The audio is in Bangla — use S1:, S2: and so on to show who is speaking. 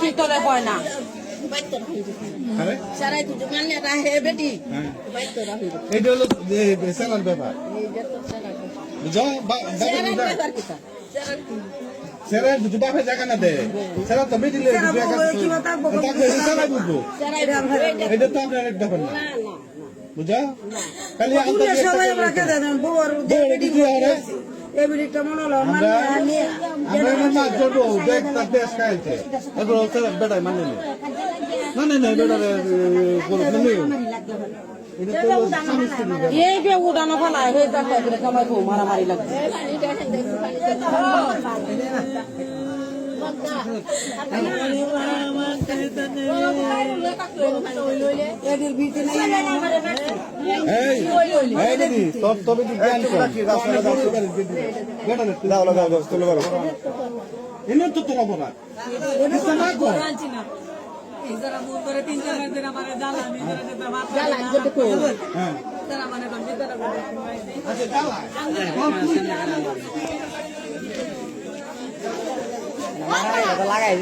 S1: ঠিক করে হয় না।
S2: এইটা হলো সেনার ব্যাপার বুঝো সেরা দুটো বাপে জায়গা না দেয় সেরা তো মিডিলে বুঝবো এটা তো আপনার এক ব্যাপার না বুঝা খালি বেটায় মানে না
S1: এই যে উড়ানো ফেলায় হয়ে যাচ্ছে কামাই মারামারি লাগছে।
S3: লাগাই